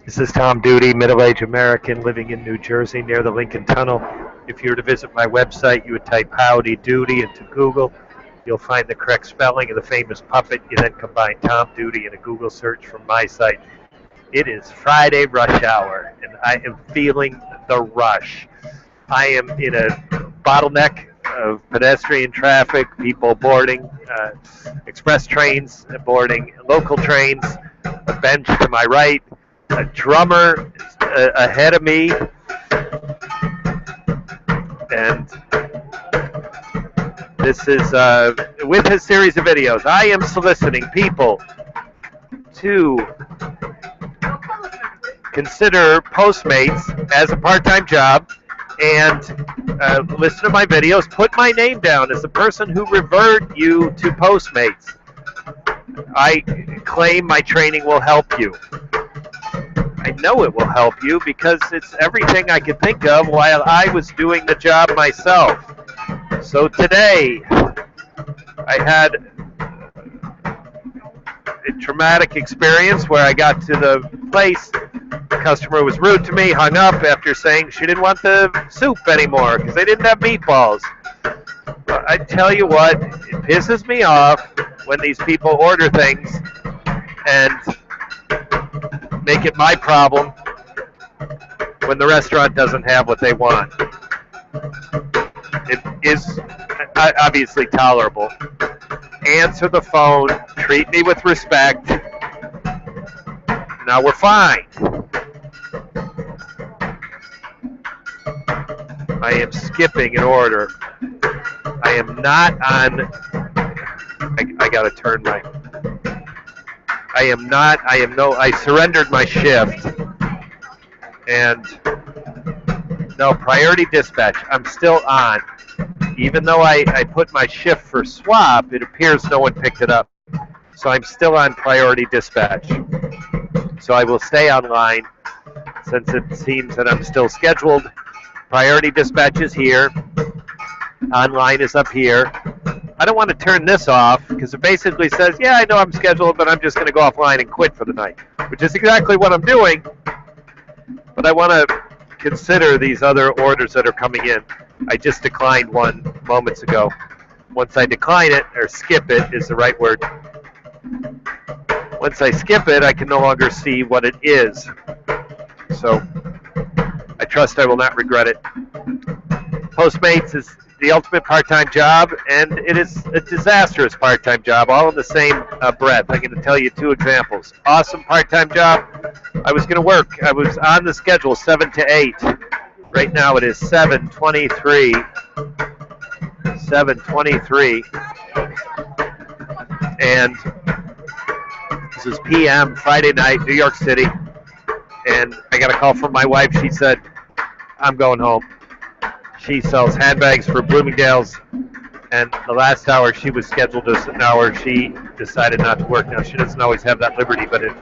This is Tom Duty, middle-aged American living in New Jersey near the Lincoln Tunnel. If you were to visit my website, you would type Howdy Doody into Google. You'll find the correct spelling of the famous puppet. You then combine Tom Duty in a Google search from my site. It is Friday rush hour, and I am feeling the rush. I am in a bottleneck of pedestrian traffic, people boarding, express trains boarding, local trains, a bench to my right, a drummer ahead of me, and this is with his series of videos. I am soliciting people to consider Postmates as a part-time job and listen to my videos. Put my name down as the person who referred you to Postmates. I claim my training will help you. I know it will help you because it's everything I could think of while I was doing the job myself. So today, I had a traumatic experience where I got to the place. The customer was rude to me, hung up after saying she didn't want the soup anymore because they didn't have meatballs. But I tell you what, it pisses me off when these people order things and make it my problem when the restaurant doesn't have what they want. It is obviously tolerable. Answer the phone, treat me with respect. Now we're fine. I am skipping an order. I am not on. I gotta turn my. I surrendered my shift. And no, priority dispatch. I'm still on. Even though I put my shift for swap, it appears no one picked it up. So I'm still on priority dispatch. So I will stay online since it seems that I'm still scheduled. Priority dispatch is here. Online is up here. I don't want to turn this off because it basically says, yeah, I know I'm scheduled, but I'm just going to go offline and quit for the night, which is exactly what I'm doing. But I want to consider these other orders that are coming in. I just declined one moments ago. Once I decline it, or skip it is the right word. Once I skip it, I can no longer see what it is. So I trust I will not regret it. Postmates is the ultimate part-time job, and it is a disastrous part-time job, all in the same breath. I'm going to tell you two examples. Awesome part-time job. I was going to work. I was on the schedule 7 to 8. Right now it is 7:23. 7:23. And this is p.m. Friday night, New York City. And I got a call from my wife. She said, I'm going home. She sells handbags for Bloomingdale's, and the last hour she was scheduled as an hour, she decided not to work. Now, she doesn't always have that liberty, but in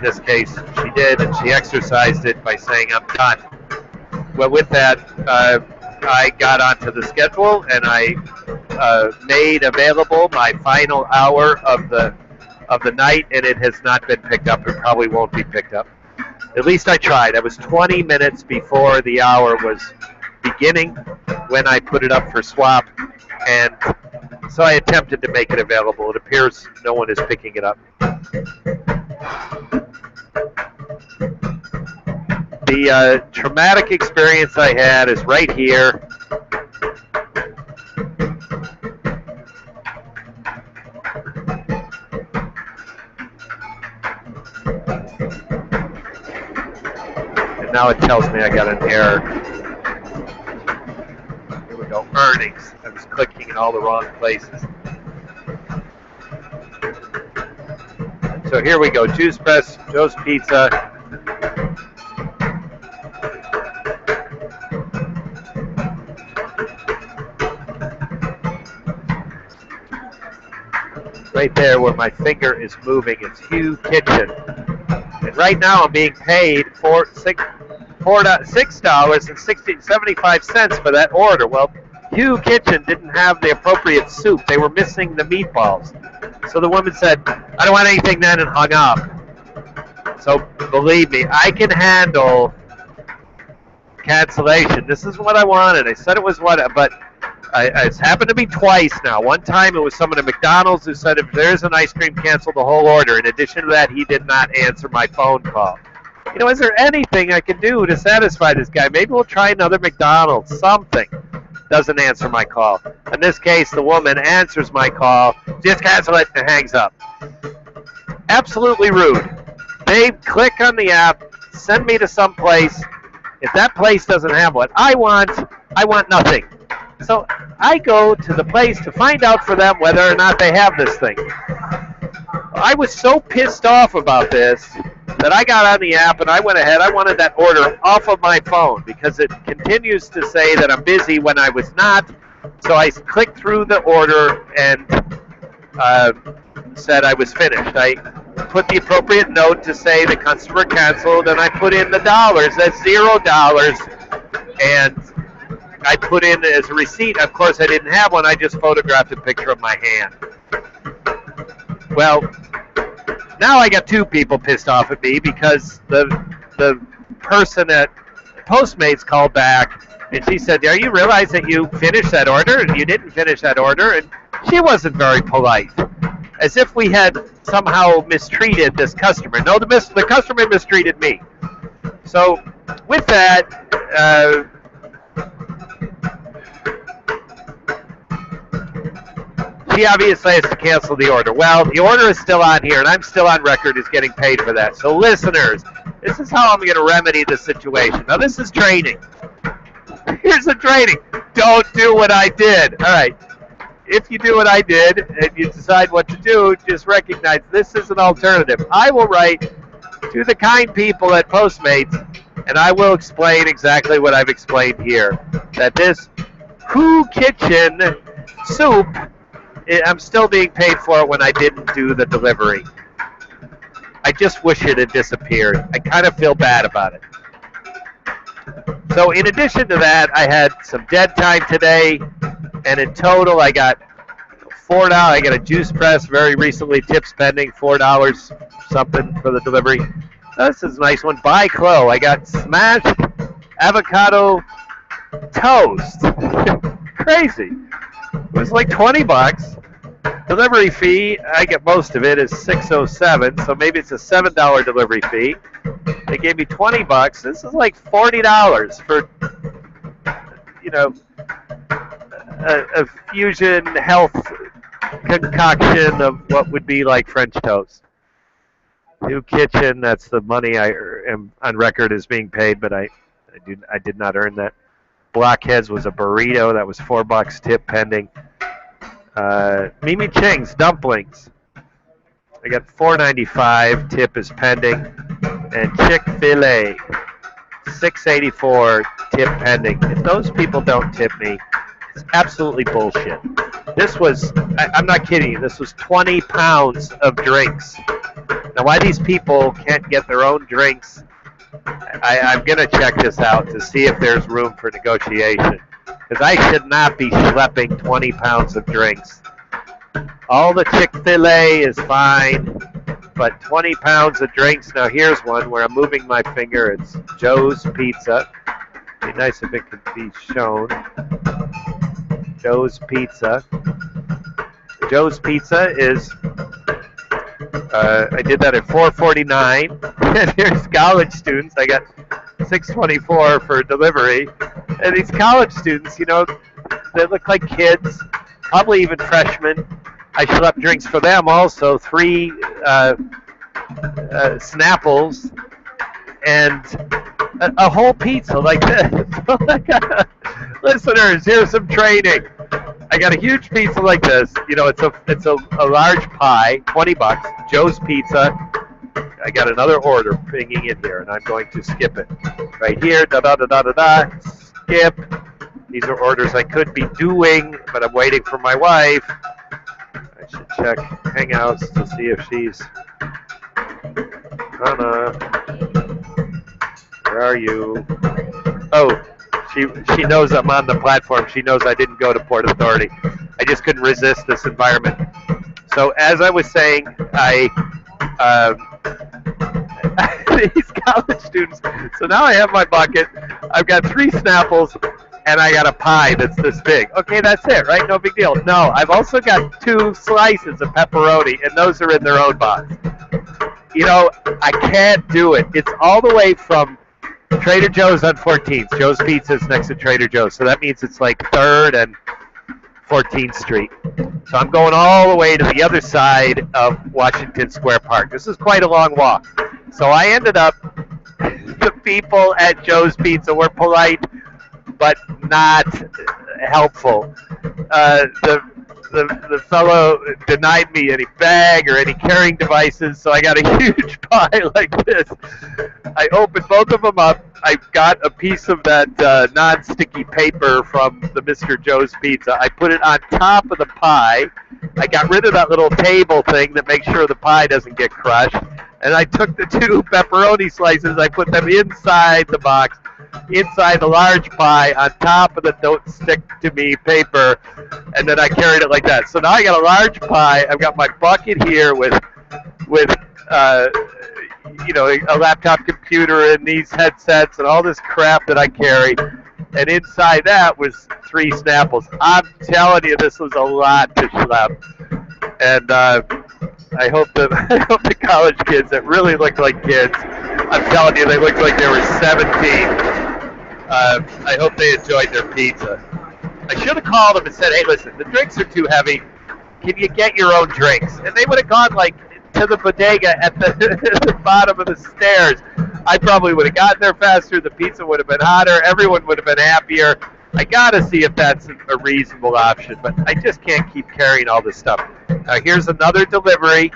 this case, she did, and she exercised it by saying, I'm done. Well, with that, I got onto the schedule, and I made available my final hour of the night, and it has not been picked up. It probably won't be picked up. At least I tried. I was 20 minutes before the hour was beginning when I put it up for swap, and so I attempted to make it available. It appears no one is picking it up. The traumatic experience I had is right here. And now it tells me I got an error. Earnings. I was clicking in all the wrong places. So here we go. Juice Press, Joe's Pizza. Right there where my finger is moving, it's Hugh Kitchen. And right now I'm being paid for $6.75 for that order. Well, Hugh Kitchen didn't have the appropriate soup. They were missing the meatballs. So the woman said, I don't want anything then, and hung up. So believe me, I can handle cancellation. This is what I wanted. I said it was what, but it's happened to me twice now. One time it was someone at McDonald's who said if there's an ice cream, cancel the whole order. In addition to that, he did not answer my phone call. Is there anything I can do to satisfy this guy? Maybe we'll try another McDonald's. Something. Doesn't answer my call. In this case, the woman answers my call, just cancel it, and hangs up. Absolutely rude. They click on the app, send me to some place. If that place doesn't have what I want nothing. So I go to the place to find out for them whether or not they have this thing. I was so pissed off about this that I got on the app and I went ahead. I wanted that order off of my phone because it continues to say that I'm busy when I was not. So I clicked through the order and said I was finished. I put the appropriate note to say the customer canceled, and I put in the dollars. That's $0. And I put in as a receipt. Of course, I didn't have one. I just photographed a picture of my hand. Well, now I got two people pissed off at me because the person at Postmates called back and she said, "Are you realize that you finished that order and you didn't finish that order?" And she wasn't very polite, as if we had somehow mistreated this customer. No, the customer mistreated me. So with that, she obviously has to cancel the order. Well, the order is still on here, and I'm still on record as getting paid for that. So listeners, this is how I'm going to remedy the situation. Now, this is training. Here's the training. Don't do what I did. All right. If you do what I did and you decide what to do, just recognize this is an alternative. I will write to the kind people at Postmates, and I will explain exactly what I've explained here. That this Who Kitchen soup, I'm still being paid for it when I didn't do the delivery. I just wish it had disappeared. I kind of feel bad about it. So in addition to that, I had some dead time today, and in total I got $4. I got a juice press very recently, tips pending, $4 something for the delivery. This is a nice one. By Clo, I got smashed avocado toast. Crazy. It was like $20. Delivery fee, I get most of it, is $6.07, so maybe it's a $7 delivery fee. They gave me $20. This is like $40 for, a fusion health concoction of what would be like French toast. New kitchen, that's the money I am on record as being paid, but I did not earn that. Blockheads was a burrito, that was $4 tip pending. Mimi Ching's dumplings, I got $4.95, tip is pending. And Chick-fil-A, $6.84, tip pending. If those people don't tip me, it's absolutely bullshit. This was, I'm not kidding you, this was 20 pounds of drinks. Now, why these people can't get their own drinks, I'm going to check this out to see if there's room for negotiation. Because I should not be schlepping 20 pounds of drinks. All the Chick-fil-A is fine, but 20 pounds of drinks. Now, here's one where I'm moving my finger. It's Joe's Pizza. It'd be nice if it could be shown. Joe's Pizza. Joe's Pizza is, I did that at $4.49. And here's college students. I got $6.24 for delivery. And these college students, they look like kids, probably even freshmen. I schlepped drinks for them also, 3 Snapples and a whole pizza like this. Listeners, here's some training. I got a huge pizza like this. It's a large pie, $20. Joe's Pizza. I got another order pinging in here, and I'm going to skip it. Right here, da-da-da-da-da-da, skip. These are orders I could be doing, but I'm waiting for my wife. I should check Hangouts to see if she's... Anna, where are you? Oh, she knows I'm on the platform. She knows I didn't go to Port Authority. I just couldn't resist this environment. So as I was saying, these college students. So now I have my bucket. I've got 3 Snapples, and I got a pie that's this big. Okay, that's it, right? No big deal. No, I've also got 2 slices of pepperoni, and those are in their own box. You know, I can't do it. It's all the way from Trader Joe's on 14th. Joe's Pizza is next to Trader Joe's, so that means it's like 3rd and 14th Street. So I'm going all the way to the other side of Washington Square Park. This is quite a long walk. So I ended up, the people at Joe's Pizza were polite, but not helpful. The fellow denied me any bag or any carrying devices, so I got a huge pie like this. I opened both of them up. I got a piece of that non-sticky paper from the Mr. Joe's Pizza. I put it on top of the pie. I got rid of that little table thing that makes sure the pie doesn't get crushed. And I took the 2 pepperoni slices. I put them inside the box, inside the large pie, on top of the don't stick to me paper, and then I carried it like that. So now I got a large pie. I've got my bucket here with a laptop computer and these headsets and all this crap that I carry. And inside that was 3 Snapples. I'm telling you, this was a lot to schlep. And I hope the college kids that really looked like kids, I'm telling you, they looked like they were 17. I hope they enjoyed their pizza. I should have called them and said, hey, listen, the drinks are too heavy. Can you get your own drinks? And they would have gone like to the bodega at the bottom of the stairs. I probably would have gotten there faster. The pizza would have been hotter. Everyone would have been happier. I got to see if that's a reasonable option, but I just can't keep carrying all this stuff. Here's another delivery.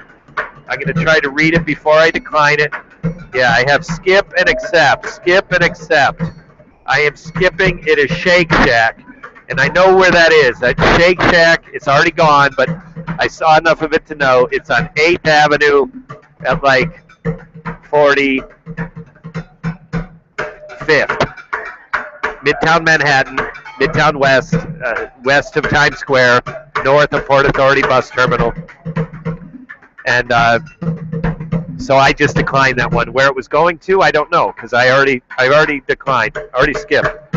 I'm going to try to read it before I decline it. Yeah, I have skip and accept. Skip and accept. I am skipping. It is Shake Shack, and I know where that is. That Shake Shack, it's already gone, but I saw enough of it to know it's on 8th Avenue at like 45th. Midtown Manhattan, Midtown West, west of Times Square, north of Port Authority Bus Terminal. And so I just declined that one. Where it was going to, I don't know, because I already declined, already skipped.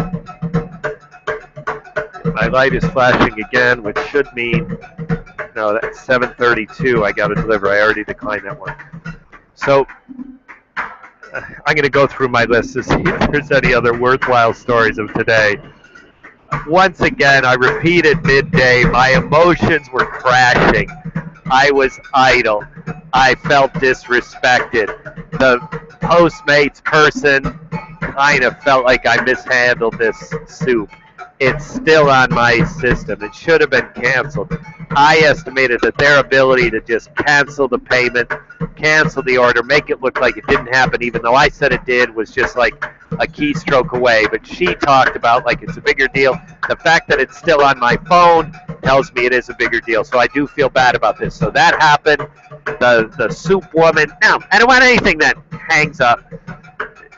My light is flashing again, which should mean, no, that's 7:32. I got to deliver. I already declined that one. So I'm going to go through my list to see if there's any other worthwhile stories of today. Once again, I repeated midday. My emotions were crashing. I was idle. I felt disrespected. The Postmates person kind of felt like I mishandled this soup. It's still on my system. It should have been canceled. I estimated that their ability to just cancel the payment, cancel the order, make it look like it didn't happen, even though I said it did, was just like a keystroke away. But she talked about like it's a bigger deal. The fact that it's still on my phone tells me it is a bigger deal. So I do feel bad about this. So that happened. The soup woman, no, I don't want anything that hangs up.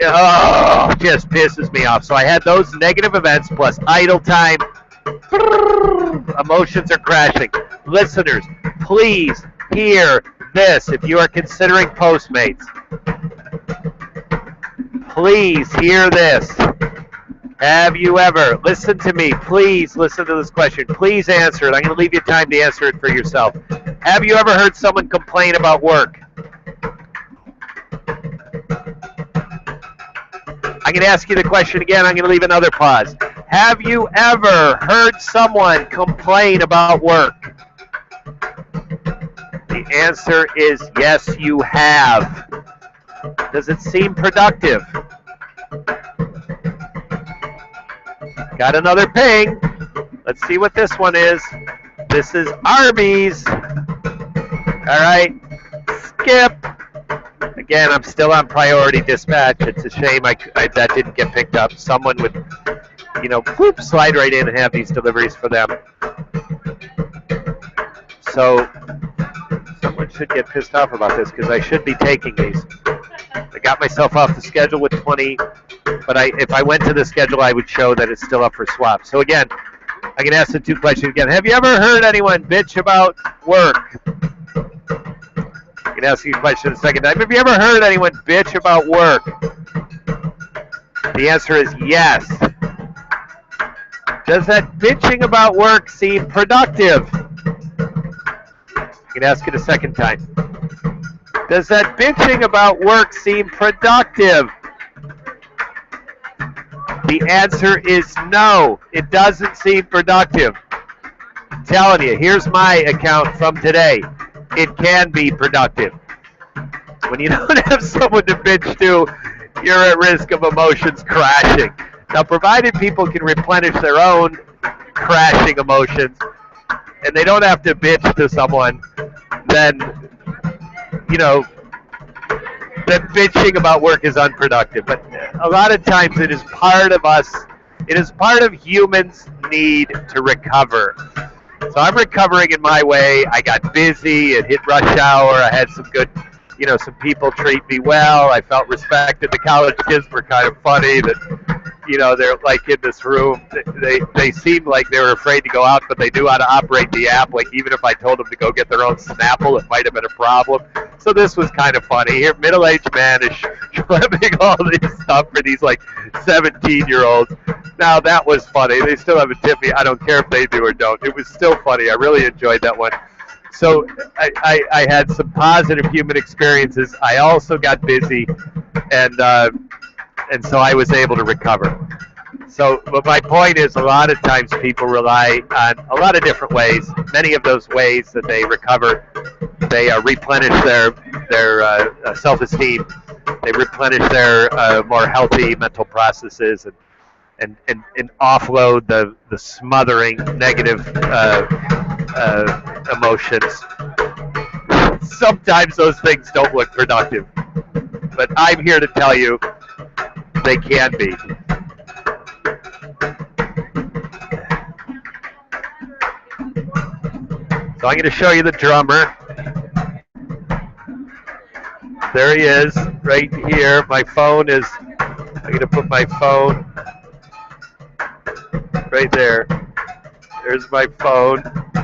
Oh, just pisses me off. So I had those negative events plus idle time. Emotions are crashing. Listeners, please hear this. If you are considering Postmates, please hear this. Have you ever, listen to me, please listen to this question. Please answer it. I'm going to leave you time to answer it for yourself. Have you ever heard someone complain about work? I'm going to ask you the question again. I'm going to leave another pause. Have you ever heard someone complain about work? The answer is yes, you have. Does it seem productive? Got another ping. Let's see what this one is. This is Arby's. All right. Skip. Again, I'm still on priority dispatch. It's a shame that didn't get picked up. Someone would, whoop, slide right in and have these deliveries for them. So someone should get pissed off about this because I should be taking these. I got myself off the schedule with 20, but if I went to the schedule, I would show that it's still up for swap. So again, I can ask the 2 questions again. Have you ever heard anyone bitch about work? can ask you a question a second time. Have you ever heard anyone bitch about work? The answer is yes. Does that bitching about work seem productive? You can ask it a second time. Does that bitching about work seem productive? The answer is no. It doesn't seem productive. I'm telling you, here's my account from today. It can be productive. When you don't have someone to bitch to, you're at risk of emotions crashing. Now, provided people can replenish their own crashing emotions, and they don't have to bitch to someone, then, that bitching about work is unproductive. But a lot of times it is part of us, it is part of humans' need to recover. So I'm recovering in my way. I got busy. It hit rush hour. I had some good, some people treat me well. I felt respected. The college kids were kind of funny that, they're like in this room. They seemed like they were afraid to go out, but they knew how to operate the app. Like even if I told them to go get their own Snapple, it might have been a problem. So this was kind of funny. Here, middle-aged man is schlepping all this stuff for these like 17-year-olds. Now that was funny. They still haven't tipped me. I don't care if they do or don't. It was still funny. I really enjoyed that one. So I had some positive human experiences. I also got busy, and so I was able to recover. So, but my point is, a lot of times people rely on a lot of different ways. Many of those ways that they recover, they replenish their self-esteem. They replenish their more healthy mental processes and offload the smothering negative emotions. Sometimes those things don't look productive, but I'm here to tell you they can be. So I'm going to show you the drummer. There he is, right here. My phone is, I'm going to put my phone right there. There's my phone.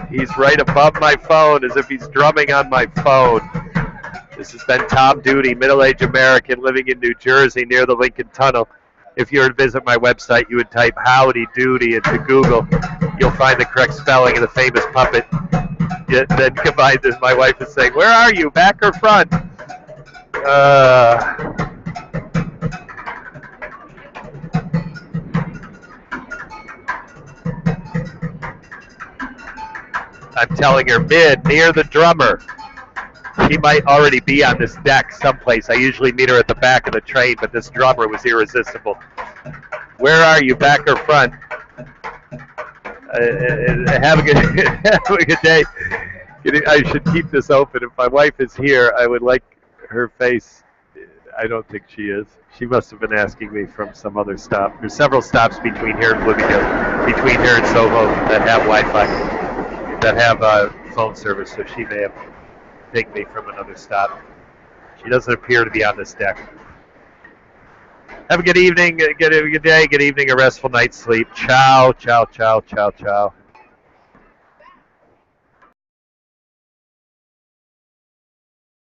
He's right above my phone as if he's drumming on my phone. This has been Tom Duty, middle-aged American living in New Jersey near the Lincoln Tunnel. If you were to visit my website, you would type Howdy Doody into Google. You'll find the correct spelling of the famous puppet. Then combine this, my wife is saying, where are you, back or front? I'm telling her near the drummer. She might already be on this deck someplace. I usually meet her at the back of the train, but this drummer was irresistible. Where are you, back or front? Have a good day. I should keep this open. If my wife is here, I would like her face. I don't think she is. She must have been asking me from some other stop. There's several stops between here and Bloomingdale, between here and Soho that have Wi-Fi, that have phone service, so she may have pinged me from another stop. She doesn't appear to be on this deck. Have a good evening, good day, good evening, a restful night's sleep. Ciao, ciao, ciao, ciao, ciao.